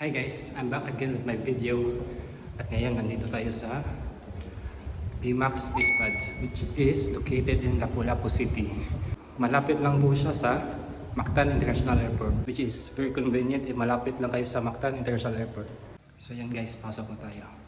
Hi guys, I'm back again with my video. At ngayon nandito tayo sa BMAX Space Pads, which is located in Lapu-Lapu City. Malapit lang po siya sa Mactan International Airport, which is very convenient. Malapit lang kayo sa Mactan International Airport. So yan guys, pasok na tayo.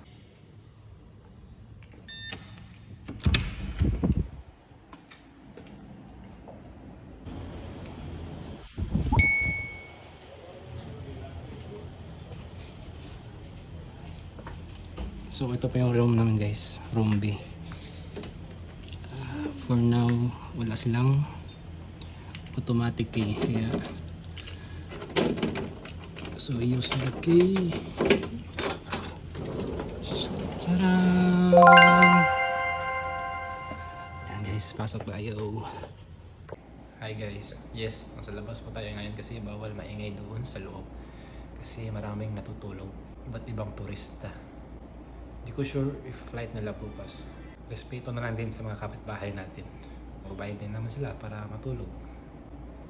So ito pa yung room namin guys, room B. For now, wala silang automatic key. Kaya, so use the key. Tcharam! Yan guys, pasok tayo. Hi guys, yes, nasa labas po tayo ngayon kasi bawal maingay doon sa loob. Kasi maraming natutulog, iba't ibang turista. Hindi ko sure if flight nila bukas. Respeto na lang din sa mga kapitbahay natin. Magbayad din naman sila para matulog.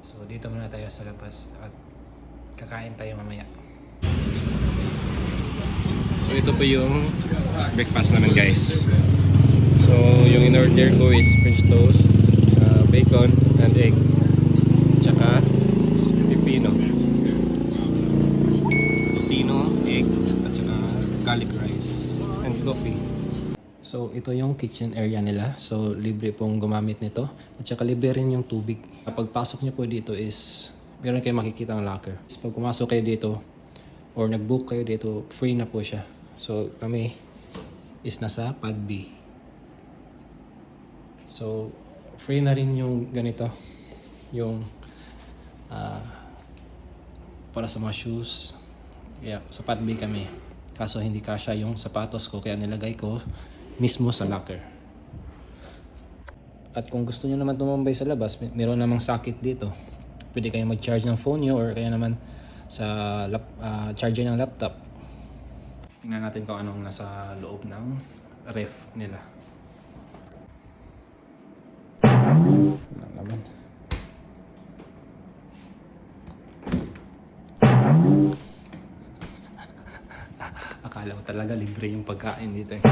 So dito muna tayo sa labas at kakain tayo mamaya. So ito po yung breakfast naman guys. So yung in-order ko is French toast, bacon and egg, tsaka pipino, tocino, egg, at tsaka garlic rice and coffee. So ito yung kitchen area nila. So libre pong gumamit nito. At saka libre rin yung tubig. Kapag pasok nyo po dito is meron kayo makikita ang locker. Pag pumasok kayo dito or nag-book kayo dito, free na po siya. So kami is nasa pad B. So free na rin yung ganito. Yung para sa mga shoes. Yeah, sa pad B kami. Kaso hindi kasya yung sapatos ko kaya nilagay ko mismo sa locker. At kung gusto nyo naman tumambay sa labas, meron namang socket dito. Pwede kayong mag-charge ng phone nyo or kaya naman sa charger ng laptop. Tingnan natin kung anong nasa loob ng ref nila. Walang laman. Akala ko talaga libre yung pagkain dito eh.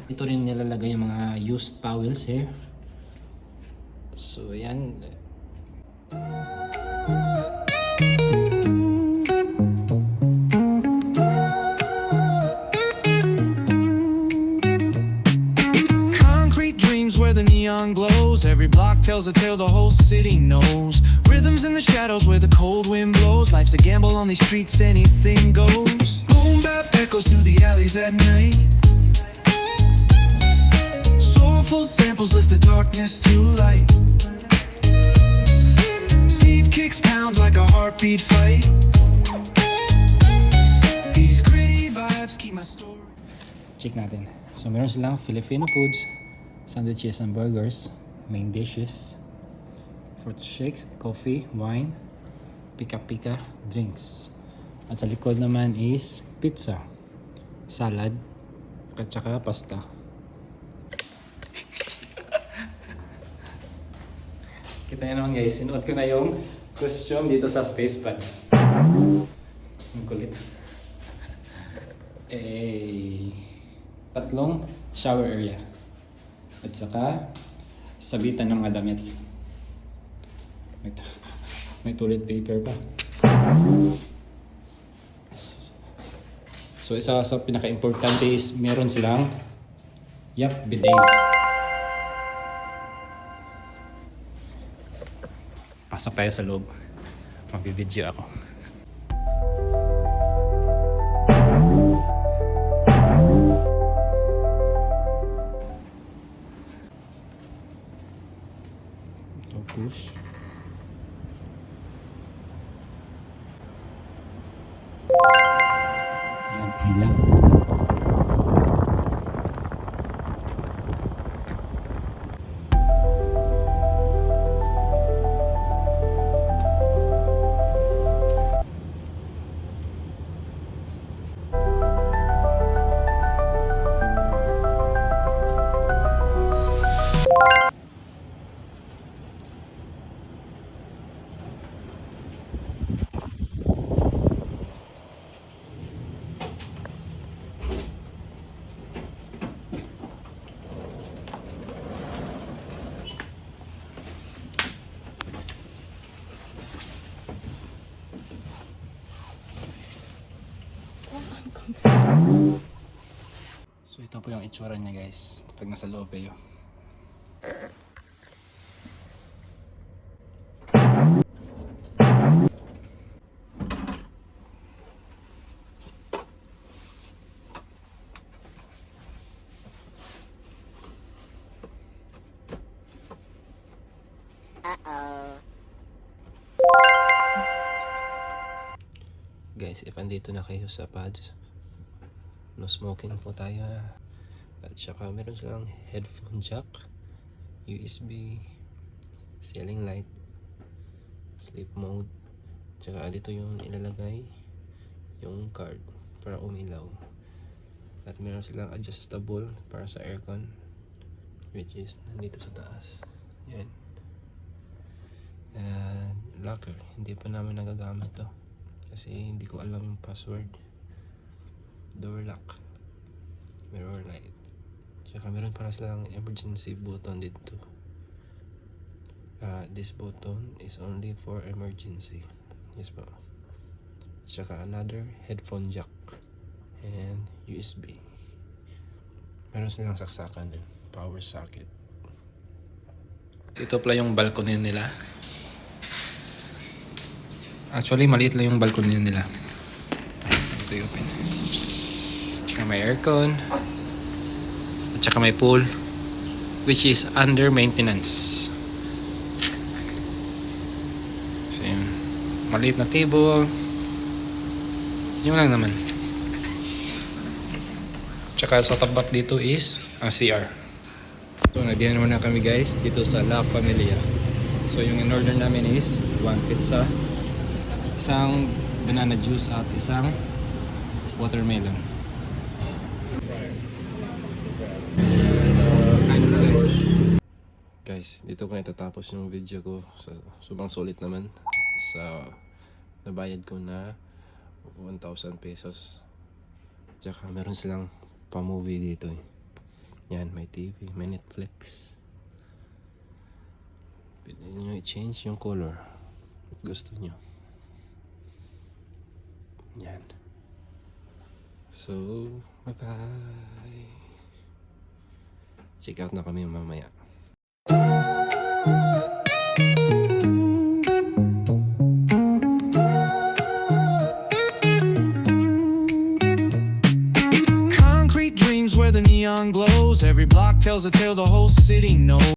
Ito rin nilalagay yung mga used towels here. So yan. Concrete dreams where the neon glows. Every block tells a tale the whole city knows. Rhythms in the shadows where the cold wind blows. Life's a gamble on these streets, anything goes. Boom bap echoes through the alleys at night. Soulful samples lift the darkness to light. Deep kicks pound like a heartbeat fight. These gritty vibes keep my story. Check natin. So meron silang Filipino foods, sandwiches and burgers, main dishes, fruit shakes, coffee, wine, pika-pika, drinks. At sa likod naman is pizza, salad, at saka pasta. Kita nyo naman guys, sinuot ko na yung costume dito sa Space Pads. Ang kulit. Tatlong shower area. At saka sabitan ng mga damit. May toilet paper pa. So isa sa pinaka-importante is meron silang bidet. Pasok tayo sa loob. Magbibideo ako. So push. Yan, hilang. ito po yung itsura niya guys. Pag nasa loob kayo. Guys, if andito na kayo sa pads, no smoking po tayo ha. At saka meron silang headphone jack, USB, ceiling light, sleep mode. Tsaka dito yung ilalagay yung card para umilaw. At meron silang adjustable para sa aircon, which is nandito sa taas. Yan. And locker, hindi pa namin nagagamit to kasi hindi ko alam yung password. Door lock, mirror light, tsaka meron para silang emergency button dito. This button is only for emergency. Yes po. Tsaka another headphone jack and USB. Meron silang saksakan din, power socket. Ito pala yung balcony nila. Actually, maliit lang yung balcony nila. Ito yung open. Tsaka may aircon. At tsaka may pool, which is under maintenance. So yun. Maliit na table. Yun lang naman. Tsaka sa tapat dito is ang CR. So nagdiyan naman na kami guys dito sa La Familia. So yung in-order namin is 1 pizza, isang banana juice at isang watermelon. Guys, dito ko na itatapos yung video ko. Sobrang sulit naman sa nabayad ko na 1,000 pesos. Tsaka meron silang pa-movie dito eh. Yan, may TV, may Netflix. Pwede nyo i-change yung color if gusto nyo. Yan. So, bye-bye. Check out na kami mamaya. Concrete dreams where the neon glows. Every block tells a tale the whole city knows.